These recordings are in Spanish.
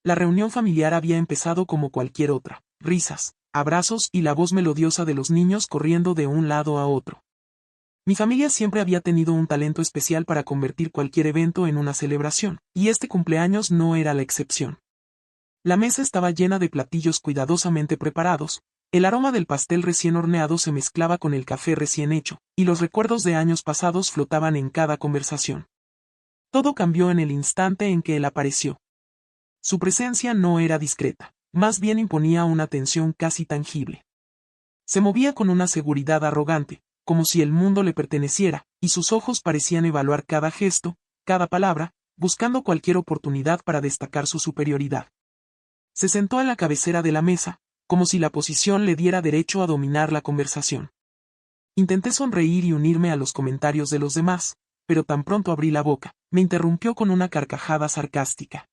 La reunión familiar había empezado como cualquier otra: risas, abrazos y la voz melodiosa de los niños corriendo de un lado a otro. Mi familia siempre había tenido un talento especial para convertir cualquier evento en una celebración, y este cumpleaños no era la excepción. La mesa estaba llena de platillos cuidadosamente preparados, el aroma del pastel recién horneado se mezclaba con el café recién hecho, y los recuerdos de años pasados flotaban en cada conversación. Todo cambió en el instante en que él apareció. Su presencia no era discreta, más bien imponía una tensión casi tangible. Se movía con una seguridad arrogante, como si el mundo le perteneciera, y sus ojos parecían evaluar cada gesto, cada palabra, buscando cualquier oportunidad para destacar su superioridad. Se sentó a la cabecera de la mesa, como si la posición le diera derecho a dominar la conversación. Intenté sonreír y unirme a los comentarios de los demás, pero tan pronto abrí la boca, me interrumpió con una carcajada sarcástica.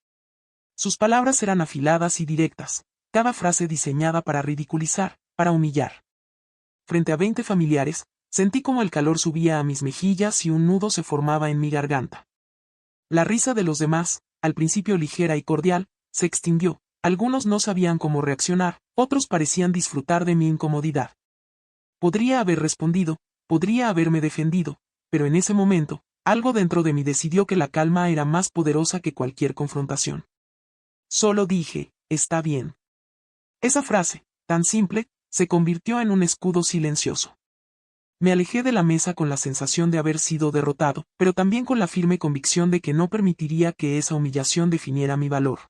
Sus palabras eran afiladas y directas, cada frase diseñada para ridiculizar, para humillar. Frente a 20 familiares, sentí como el calor subía a mis mejillas y un nudo se formaba en mi garganta. La risa de los demás, al principio ligera y cordial, se extinguió. Algunos no sabían cómo reaccionar, otros parecían disfrutar de mi incomodidad. Podría haber respondido, podría haberme defendido, pero en ese momento, algo dentro de mí decidió que la calma era más poderosa que cualquier confrontación. Solo dije: está bien. Esa frase, tan simple, se convirtió en un escudo silencioso. Me alejé de la mesa con la sensación de haber sido derrotado, pero también con la firme convicción de que no permitiría que esa humillación definiera mi valor.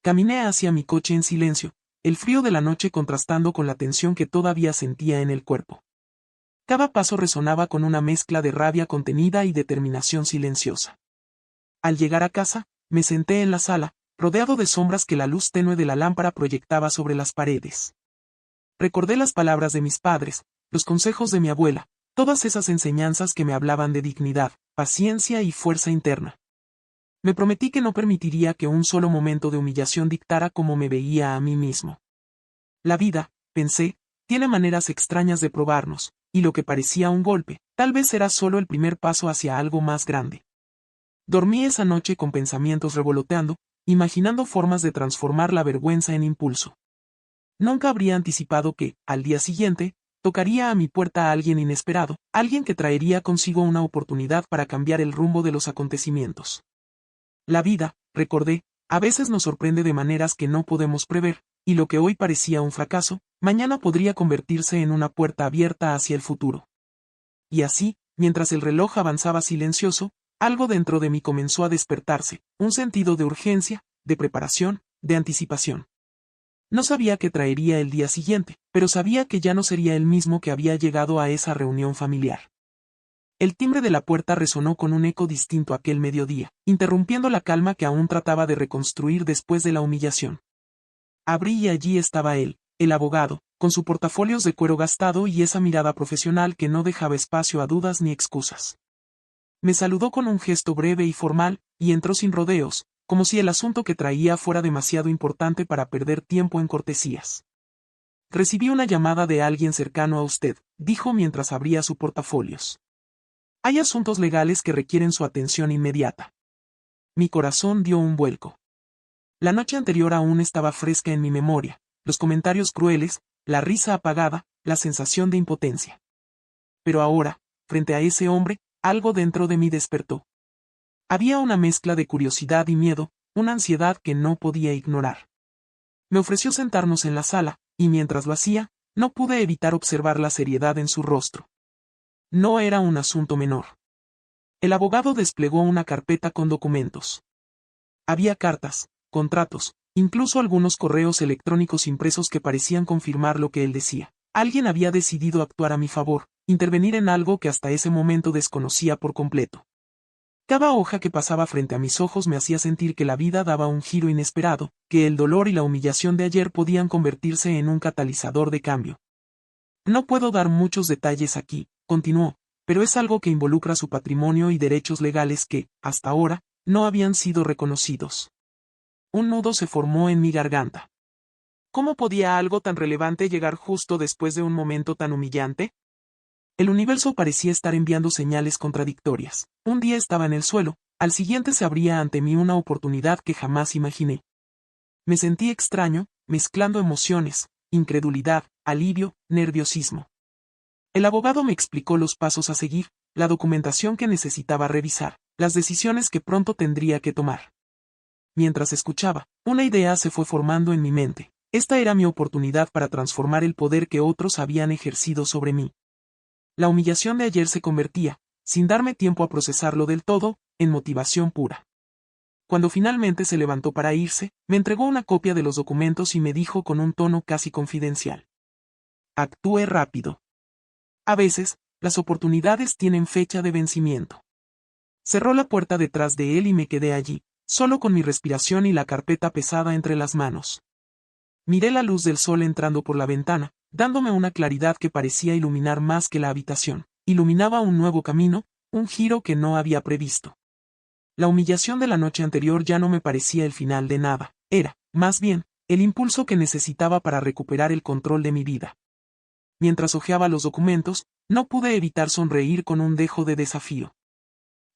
Caminé hacia mi coche en silencio, el frío de la noche contrastando con la tensión que todavía sentía en el cuerpo. Cada paso resonaba con una mezcla de rabia contenida y determinación silenciosa. Al llegar a casa, me senté en la sala, rodeado de sombras que la luz tenue de la lámpara proyectaba sobre las paredes. Recordé las palabras de mis padres, los consejos de mi abuela, todas esas enseñanzas que me hablaban de dignidad, paciencia y fuerza interna. Me prometí que no permitiría que un solo momento de humillación dictara cómo me veía a mí mismo. La vida, pensé, tiene maneras extrañas de probarnos, y lo que parecía un golpe, tal vez era solo el primer paso hacia algo más grande. Dormí esa noche con pensamientos revoloteando, imaginando formas de transformar la vergüenza en impulso. Nunca habría anticipado que, al día siguiente, tocaría a mi puerta a alguien inesperado, alguien que traería consigo una oportunidad para cambiar el rumbo de los acontecimientos. La vida, recordé, a veces nos sorprende de maneras que no podemos prever, y lo que hoy parecía un fracaso, mañana podría convertirse en una puerta abierta hacia el futuro. Y así, mientras el reloj avanzaba silencioso, algo dentro de mí comenzó a despertarse, un sentido de urgencia, de preparación, de anticipación. No sabía qué traería el día siguiente, pero sabía que ya no sería el mismo que había llegado a esa reunión familiar. El timbre de la puerta resonó con un eco distinto aquel mediodía, interrumpiendo la calma que aún trataba de reconstruir después de la humillación. Abrí y allí estaba él, el abogado, con su portafolios de cuero gastado y esa mirada profesional que no dejaba espacio a dudas ni excusas. Me saludó con un gesto breve y formal, y entró sin rodeos, como si el asunto que traía fuera demasiado importante para perder tiempo en cortesías. Recibí una llamada de alguien cercano a usted, dijo mientras abría su portafolios. Hay asuntos legales que requieren su atención inmediata. Mi corazón dio un vuelco. La noche anterior aún estaba fresca en mi memoria, los comentarios crueles, la risa apagada, la sensación de impotencia. Pero ahora, frente a ese hombre, algo dentro de mí despertó. Había una mezcla de curiosidad y miedo, una ansiedad que no podía ignorar. Me ofreció sentarnos en la sala, y mientras lo hacía, no pude evitar observar la seriedad en su rostro. No era un asunto menor. El abogado desplegó una carpeta con documentos. Había cartas, contratos, incluso algunos correos electrónicos impresos que parecían confirmar lo que él decía. Alguien había decidido actuar a mi favor, intervenir en algo que hasta ese momento desconocía por completo. Cada hoja que pasaba frente a mis ojos me hacía sentir que la vida daba un giro inesperado, que el dolor y la humillación de ayer podían convertirse en un catalizador de cambio. No puedo dar muchos detalles aquí, continuó, pero es algo que involucra su patrimonio y derechos legales que, hasta ahora, no habían sido reconocidos. Un nudo se formó en mi garganta. ¿Cómo podía algo tan relevante llegar justo después de un momento tan humillante? El universo parecía estar enviando señales contradictorias. Un día estaba en el suelo, al siguiente se abría ante mí una oportunidad que jamás imaginé. Me sentí extraño, mezclando emociones, incredulidad, alivio, nerviosismo. El abogado me explicó los pasos a seguir, la documentación que necesitaba revisar, las decisiones que pronto tendría que tomar. Mientras escuchaba, una idea se fue formando en mi mente. Esta era mi oportunidad para transformar el poder que otros habían ejercido sobre mí. La humillación de ayer se convertía, sin darme tiempo a procesarlo del todo, en motivación pura. Cuando finalmente se levantó para irse, me entregó una copia de los documentos y me dijo con un tono casi confidencial: actúe rápido. A veces, las oportunidades tienen fecha de vencimiento. Cerró la puerta detrás de él y me quedé allí, solo con mi respiración y la carpeta pesada entre las manos. Miré la luz del sol entrando por la ventana, dándome una claridad que parecía iluminar más que la habitación. Iluminaba un nuevo camino, un giro que no había previsto. La humillación de la noche anterior ya no me parecía el final de nada, era, más bien, el impulso que necesitaba para recuperar el control de mi vida. Mientras hojeaba los documentos, no pude evitar sonreír con un dejo de desafío.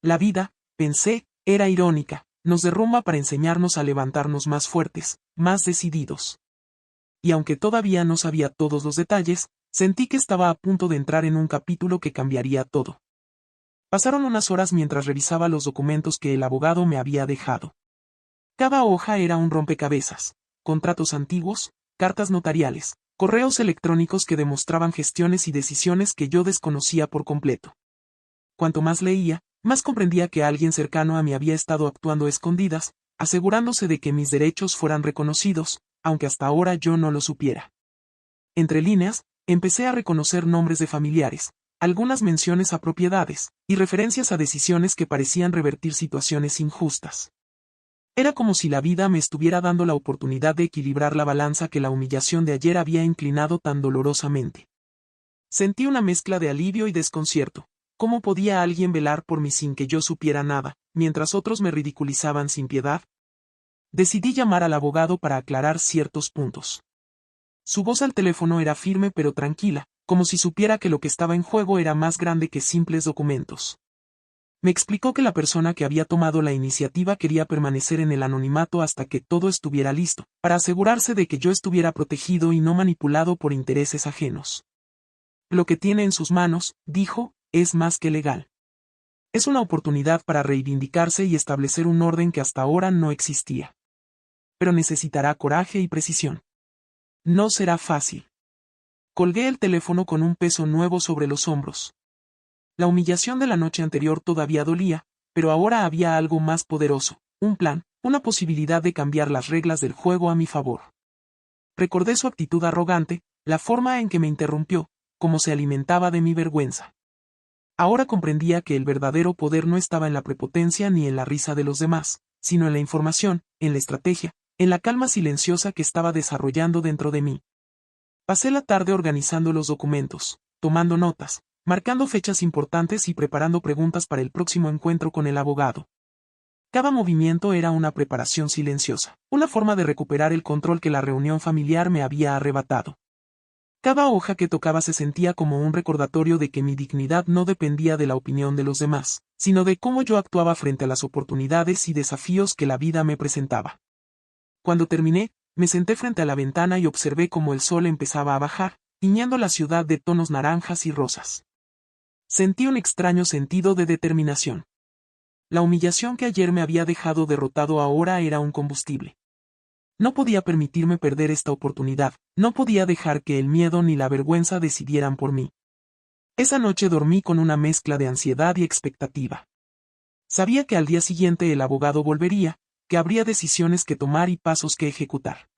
La vida, pensé, era irónica, nos derrumba para enseñarnos a levantarnos más fuertes, más decididos. Y aunque todavía no sabía todos los detalles, sentí que estaba a punto de entrar en un capítulo que cambiaría todo. Pasaron unas horas mientras revisaba los documentos que el abogado me había dejado. Cada hoja era un rompecabezas: contratos antiguos, cartas notariales, correos electrónicos que demostraban gestiones y decisiones que yo desconocía por completo. Cuanto más leía, más comprendía que alguien cercano a mí había estado actuando a escondidas, asegurándose de que mis derechos fueran reconocidos, aunque hasta ahora yo no lo supiera. Entre líneas, empecé a reconocer nombres de familiares, algunas menciones a propiedades, y referencias a decisiones que parecían revertir situaciones injustas. Era como si la vida me estuviera dando la oportunidad de equilibrar la balanza que la humillación de ayer había inclinado tan dolorosamente. Sentí una mezcla de alivio y desconcierto. ¿Cómo podía alguien velar por mí sin que yo supiera nada, mientras otros me ridiculizaban sin piedad? Decidí llamar al abogado para aclarar ciertos puntos. Su voz al teléfono era firme pero tranquila, como si supiera que lo que estaba en juego era más grande que simples documentos. Me explicó que la persona que había tomado la iniciativa quería permanecer en el anonimato hasta que todo estuviera listo, para asegurarse de que yo estuviera protegido y no manipulado por intereses ajenos. Lo que tiene en sus manos, dijo, es más que legal. Es una oportunidad para reivindicarse y establecer un orden que hasta ahora no existía. Pero necesitará coraje y precisión. No será fácil. Colgué el teléfono con un peso nuevo sobre los hombros. La humillación de la noche anterior todavía dolía, pero ahora había algo más poderoso, un plan, una posibilidad de cambiar las reglas del juego a mi favor. Recordé su actitud arrogante, la forma en que me interrumpió, cómo se alimentaba de mi vergüenza. Ahora comprendía que el verdadero poder no estaba en la prepotencia ni en la risa de los demás, sino en la información, en la estrategia, en la calma silenciosa que estaba desarrollando dentro de mí. Pasé la tarde organizando los documentos, tomando notas, marcando fechas importantes y preparando preguntas para el próximo encuentro con el abogado. Cada movimiento era una preparación silenciosa, una forma de recuperar el control que la reunión familiar me había arrebatado. Cada hoja que tocaba se sentía como un recordatorio de que mi dignidad no dependía de la opinión de los demás, sino de cómo yo actuaba frente a las oportunidades y desafíos que la vida me presentaba. Cuando terminé, me senté frente a la ventana y observé cómo el sol empezaba a bajar, tiñendo la ciudad de tonos naranjas y rosas. Sentí un extraño sentido de determinación. La humillación que ayer me había dejado derrotado ahora era un combustible. No podía permitirme perder esta oportunidad, no podía dejar que el miedo ni la vergüenza decidieran por mí. Esa noche dormí con una mezcla de ansiedad y expectativa. Sabía que al día siguiente el abogado volvería, que habría decisiones que tomar y pasos que ejecutar.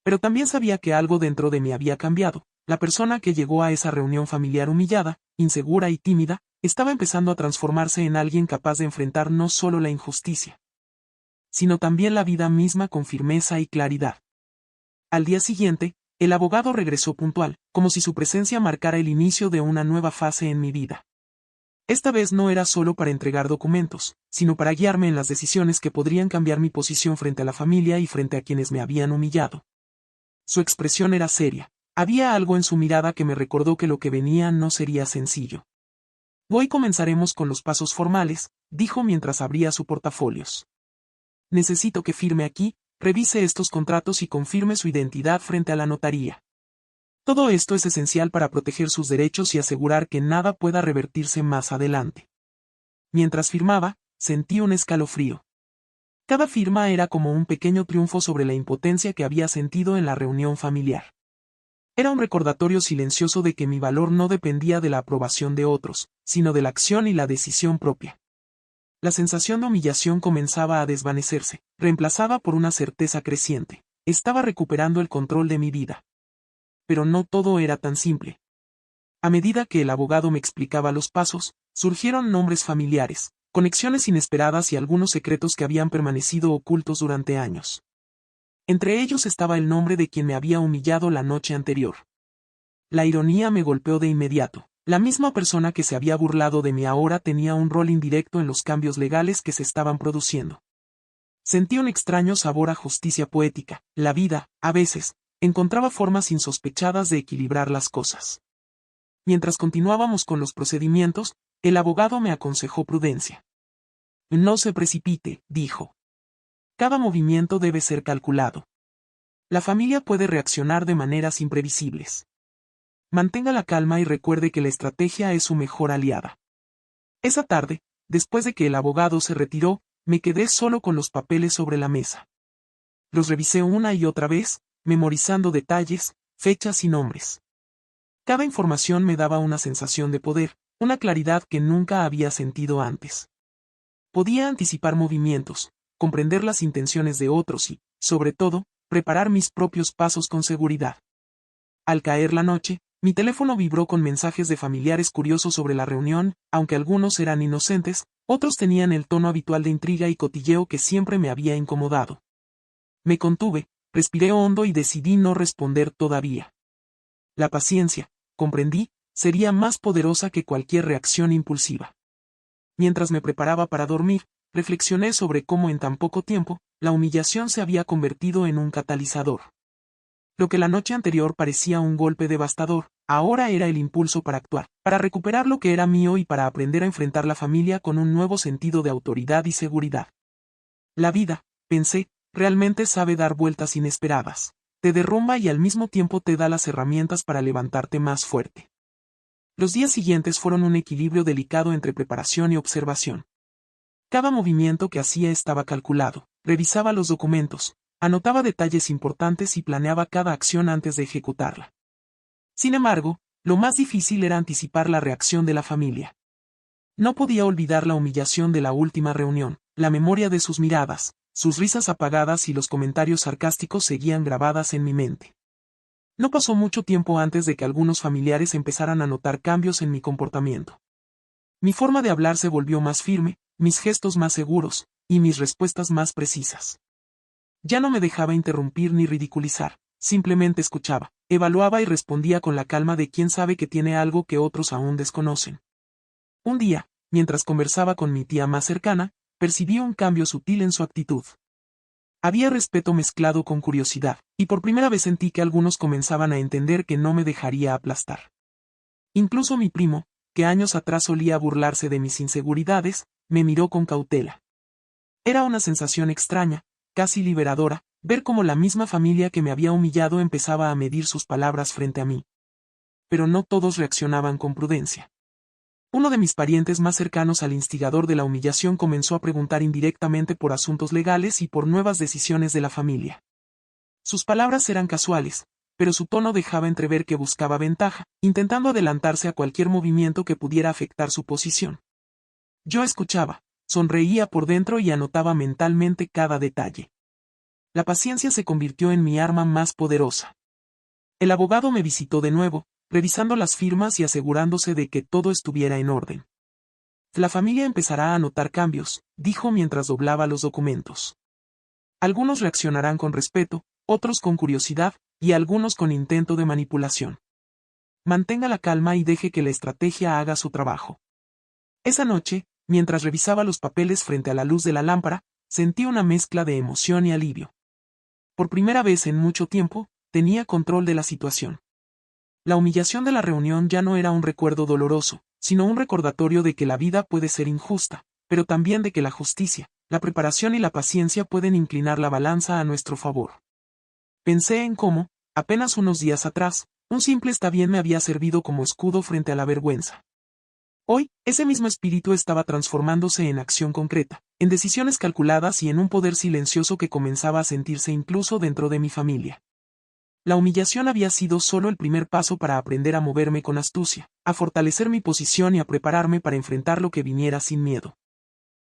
Pero también sabía que algo dentro de mí había cambiado. La persona que llegó a esa reunión familiar humillada, insegura y tímida, estaba empezando a transformarse en alguien capaz de enfrentar no solo la injusticia, sino también la vida misma con firmeza y claridad. Al día siguiente, el abogado regresó puntual, como si su presencia marcara el inicio de una nueva fase en mi vida. Esta vez no era solo para entregar documentos, sino para guiarme en las decisiones que podrían cambiar mi posición frente a la familia y frente a quienes me habían humillado. Su expresión era seria. Había algo en su mirada que me recordó que lo que venía no sería sencillo. Hoy comenzaremos con los pasos formales, dijo mientras abría su portafolios. Necesito que firme aquí, revise estos contratos y confirme su identidad frente a la notaría. Todo esto es esencial para proteger sus derechos y asegurar que nada pueda revertirse más adelante. Mientras firmaba, sentí un escalofrío. Cada firma era como un pequeño triunfo sobre la impotencia que había sentido en la reunión familiar. Era un recordatorio silencioso de que mi valor no dependía de la aprobación de otros, sino de la acción y la decisión propia. La sensación de humillación comenzaba a desvanecerse, reemplazada por una certeza creciente. Estaba recuperando el control de mi vida. Pero no todo era tan simple. A medida que el abogado me explicaba los pasos, surgieron nombres familiares, conexiones inesperadas y algunos secretos que habían permanecido ocultos durante años. Entre ellos estaba el nombre de quien me había humillado la noche anterior. La ironía me golpeó de inmediato. La misma persona que se había burlado de mí ahora tenía un rol indirecto en los cambios legales que se estaban produciendo. Sentí un extraño sabor a justicia poética. La vida, a veces, encontraba formas insospechadas de equilibrar las cosas. Mientras continuábamos con los procedimientos, el abogado me aconsejó prudencia. No se precipite, dijo. Cada movimiento debe ser calculado. La familia puede reaccionar de maneras imprevisibles. Mantenga la calma y recuerde que la estrategia es su mejor aliada. Esa tarde, después de que el abogado se retiró, me quedé solo con los papeles sobre la mesa. Los revisé una y otra vez, memorizando detalles, fechas y nombres. Cada información me daba una sensación de poder, una claridad que nunca había sentido antes. Podía anticipar movimientos, comprender las intenciones de otros y, sobre todo, preparar mis propios pasos con seguridad. Al caer la noche, mi teléfono vibró con mensajes de familiares curiosos sobre la reunión, aunque algunos eran inocentes, otros tenían el tono habitual de intriga y cotilleo que siempre me había incomodado. Me contuve, respiré hondo y decidí no responder todavía. La paciencia, comprendí, sería más poderosa que cualquier reacción impulsiva. Mientras me preparaba para dormir, reflexioné sobre cómo en tan poco tiempo, la humillación se había convertido en un catalizador. Lo que la noche anterior parecía un golpe devastador, ahora era el impulso para actuar, para recuperar lo que era mío y para aprender a enfrentar la familia con un nuevo sentido de autoridad y seguridad. La vida, pensé, realmente sabe dar vueltas inesperadas. Te derrumba y al mismo tiempo te da las herramientas para levantarte más fuerte. Los días siguientes fueron un equilibrio delicado entre preparación y observación. Cada movimiento que hacía estaba calculado, revisaba los documentos, anotaba detalles importantes y planeaba cada acción antes de ejecutarla. Sin embargo, lo más difícil era anticipar la reacción de la familia. No podía olvidar la humillación de la última reunión, la memoria de sus miradas, sus risas apagadas y los comentarios sarcásticos seguían grabadas en mi mente. No pasó mucho tiempo antes de que algunos familiares empezaran a notar cambios en mi comportamiento. Mi forma de hablar se volvió más firme, mis gestos más seguros, y mis respuestas más precisas. Ya no me dejaba interrumpir ni ridiculizar, simplemente escuchaba, evaluaba y respondía con la calma de quien sabe que tiene algo que otros aún desconocen. Un día, mientras conversaba con mi tía más cercana, percibí un cambio sutil en su actitud. Había respeto mezclado con curiosidad, y por primera vez sentí que algunos comenzaban a entender que no me dejaría aplastar. Incluso mi primo, que años atrás solía burlarse de mis inseguridades, me miró con cautela. Era una sensación extraña, casi liberadora, ver cómo la misma familia que me había humillado empezaba a medir sus palabras frente a mí. Pero no todos reaccionaban con prudencia. Uno de mis parientes más cercanos al instigador de la humillación comenzó a preguntar indirectamente por asuntos legales y por nuevas decisiones de la familia. Sus palabras eran casuales, pero su tono dejaba entrever que buscaba ventaja, intentando adelantarse a cualquier movimiento que pudiera afectar su posición. Yo escuchaba, sonreía por dentro y anotaba mentalmente cada detalle. La paciencia se convirtió en mi arma más poderosa. El abogado me visitó de nuevo, revisando las firmas y asegurándose de que todo estuviera en orden. La familia empezará a notar cambios, dijo mientras doblaba los documentos. Algunos reaccionarán con respeto, otros con curiosidad, y algunos con intento de manipulación. Mantenga la calma y deje que la estrategia haga su trabajo. Esa noche, mientras revisaba los papeles frente a la luz de la lámpara, sentí una mezcla de emoción y alivio. Por primera vez en mucho tiempo, tenía control de la situación. La humillación de la reunión ya no era un recuerdo doloroso, sino un recordatorio de que la vida puede ser injusta, pero también de que la justicia, la preparación y la paciencia pueden inclinar la balanza a nuestro favor. Pensé en cómo, apenas unos días atrás, un simple está bien me había servido como escudo frente a la vergüenza. Hoy, ese mismo espíritu estaba transformándose en acción concreta, en decisiones calculadas y en un poder silencioso que comenzaba a sentirse incluso dentro de mi familia. La humillación había sido solo el primer paso para aprender a moverme con astucia, a fortalecer mi posición y a prepararme para enfrentar lo que viniera sin miedo.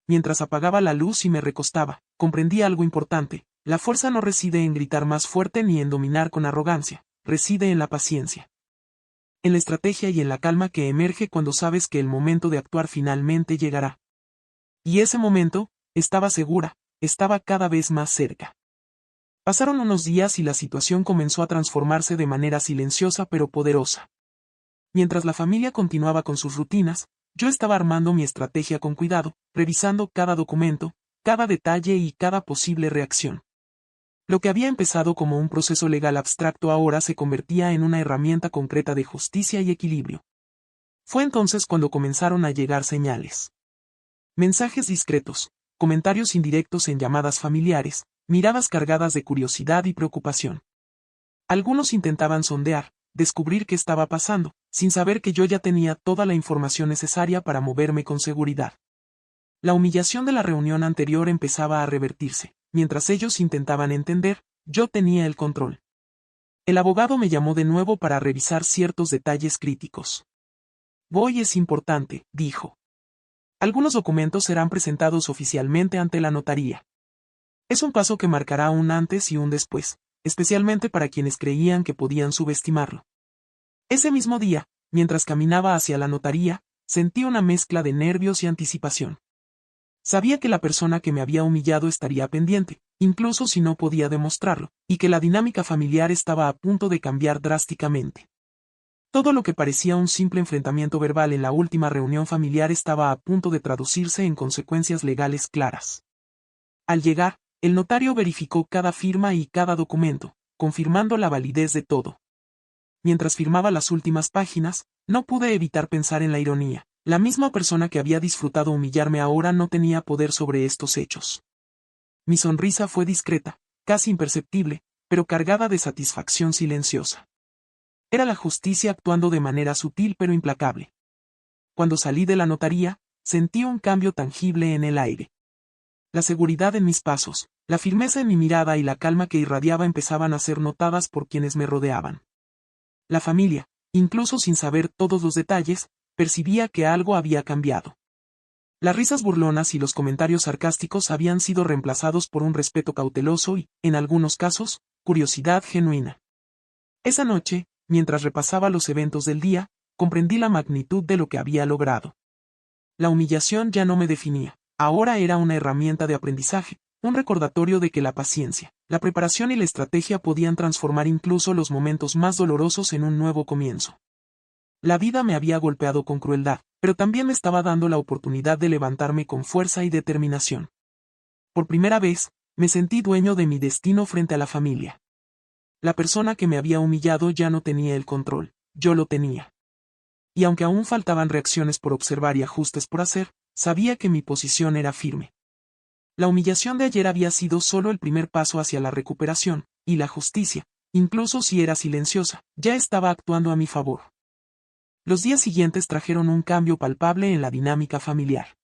Mientras apagaba la luz y me recostaba, comprendí algo importante: la fuerza no reside en gritar más fuerte ni en dominar con arrogancia, reside en la paciencia, en la estrategia y en la calma que emerge cuando sabes que el momento de actuar finalmente llegará. Y ese momento, estaba segura, estaba cada vez más cerca. Pasaron unos días y la situación comenzó a transformarse de manera silenciosa pero poderosa. Mientras la familia continuaba con sus rutinas, yo estaba armando mi estrategia con cuidado, revisando cada documento, cada detalle y cada posible reacción. Lo que había empezado como un proceso legal abstracto ahora se convertía en una herramienta concreta de justicia y equilibrio. Fue entonces cuando comenzaron a llegar señales. Mensajes discretos, comentarios indirectos en llamadas familiares, miradas cargadas de curiosidad y preocupación. Algunos intentaban sondear, descubrir qué estaba pasando, sin saber que yo ya tenía toda la información necesaria para moverme con seguridad. La humillación de la reunión anterior empezaba a revertirse. Mientras ellos intentaban entender, yo tenía el control. El abogado me llamó de nuevo para revisar ciertos detalles críticos. Hoy es importante, dijo. Algunos documentos serán presentados oficialmente ante la notaría. Es un paso que marcará un antes y un después, especialmente para quienes creían que podían subestimarlo. Ese mismo día, mientras caminaba hacia la notaría, sentí una mezcla de nervios y anticipación. Sabía que la persona que me había humillado estaría pendiente, incluso si no podía demostrarlo, y que la dinámica familiar estaba a punto de cambiar drásticamente. Todo lo que parecía un simple enfrentamiento verbal en la última reunión familiar estaba a punto de traducirse en consecuencias legales claras. Al llegar, el notario verificó cada firma y cada documento, confirmando la validez de todo. Mientras firmaba las últimas páginas, no pude evitar pensar en la ironía. La misma persona que había disfrutado humillarme ahora no tenía poder sobre estos hechos. Mi sonrisa fue discreta, casi imperceptible, pero cargada de satisfacción silenciosa. Era la justicia actuando de manera sutil pero implacable. Cuando salí de la notaría, sentí un cambio tangible en el aire. La seguridad en mis pasos, la firmeza en mi mirada y la calma que irradiaba empezaban a ser notadas por quienes me rodeaban. La familia, incluso sin saber todos los detalles, percibía que algo había cambiado. Las risas burlonas y los comentarios sarcásticos habían sido reemplazados por un respeto cauteloso y, en algunos casos, curiosidad genuina. Esa noche, mientras repasaba los eventos del día, comprendí la magnitud de lo que había logrado. La humillación ya no me definía, ahora era una herramienta de aprendizaje, un recordatorio de que la paciencia, la preparación y la estrategia podían transformar incluso los momentos más dolorosos en un nuevo comienzo. La vida me había golpeado con crueldad, pero también me estaba dando la oportunidad de levantarme con fuerza y determinación. Por primera vez, me sentí dueño de mi destino frente a la familia. La persona que me había humillado ya no tenía el control, yo lo tenía. Y aunque aún faltaban reacciones por observar y ajustes por hacer, sabía que mi posición era firme. La humillación de ayer había sido solo el primer paso hacia la recuperación, y la justicia, incluso si era silenciosa, ya estaba actuando a mi favor. Los días siguientes trajeron un cambio palpable en la dinámica familiar.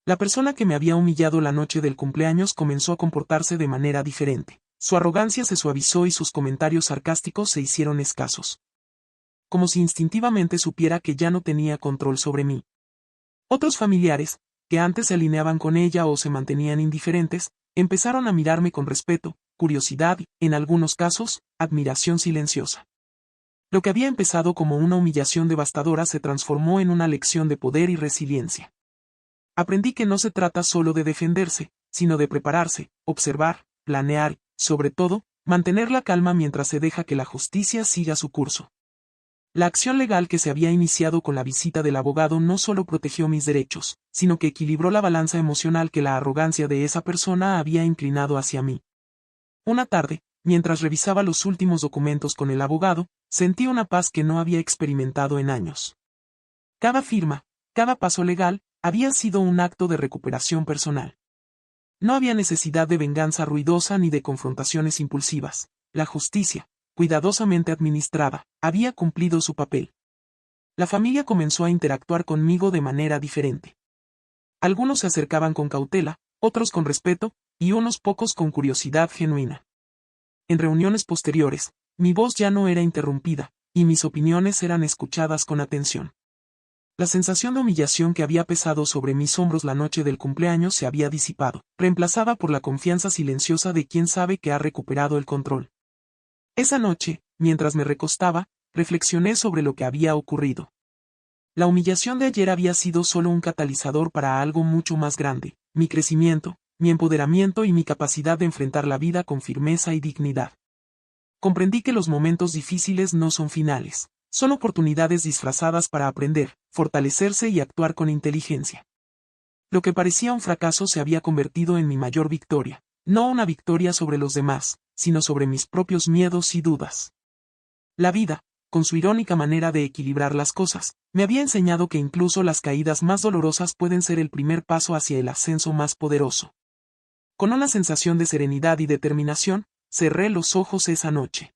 La persona que me había humillado la noche del cumpleaños comenzó a comportarse de manera diferente. Su arrogancia se suavizó y sus comentarios sarcásticos se hicieron escasos. Como si instintivamente supiera que ya no tenía control sobre mí. Otros familiares, que antes se alineaban con ella o se mantenían indiferentes, empezaron a mirarme con respeto, curiosidad y, en algunos casos, admiración silenciosa. Lo que había empezado como una humillación devastadora se transformó en una lección de poder y resiliencia. Aprendí que no se trata solo de defenderse, sino de prepararse, observar, planear y, sobre todo, mantener la calma mientras se deja que la justicia siga su curso. La acción legal que se había iniciado con la visita del abogado no solo protegió mis derechos, sino que equilibró la balanza emocional que la arrogancia de esa persona había inclinado hacia mí. Una tarde, mientras revisaba los últimos documentos con el abogado, sentí una paz que no había experimentado en años. Cada firma, cada paso legal, había sido un acto de recuperación personal. No había necesidad de venganza ruidosa ni de confrontaciones impulsivas. La justicia, cuidadosamente administrada, había cumplido su papel. La familia comenzó a interactuar conmigo de manera diferente. Algunos se acercaban con cautela, otros con respeto, y unos pocos con curiosidad genuina. En reuniones posteriores, mi voz ya no era interrumpida, y mis opiniones eran escuchadas con atención. La sensación de humillación que había pesado sobre mis hombros la noche del cumpleaños se había disipado, reemplazada por la confianza silenciosa de quien sabe que ha recuperado el control. Esa noche, mientras me recostaba, reflexioné sobre lo que había ocurrido. La humillación de ayer había sido solo un catalizador para algo mucho más grande, mi crecimiento, mi empoderamiento y mi capacidad de enfrentar la vida con firmeza y dignidad. Comprendí que los momentos difíciles no son finales, son oportunidades disfrazadas para aprender, fortalecerse y actuar con inteligencia. Lo que parecía un fracaso se había convertido en mi mayor victoria, no una victoria sobre los demás, sino sobre mis propios miedos y dudas. La vida, con su irónica manera de equilibrar las cosas, me había enseñado que incluso las caídas más dolorosas pueden ser el primer paso hacia el ascenso más poderoso. Con una sensación de serenidad y determinación, cerré los ojos esa noche.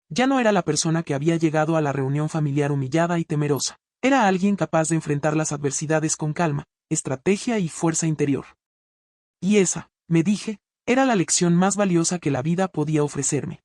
Ya no era la persona que había llegado a la reunión familiar humillada y temerosa. Era alguien capaz de enfrentar las adversidades con calma, estrategia y fuerza interior. Y esa, me dije, era la lección más valiosa que la vida podía ofrecerme.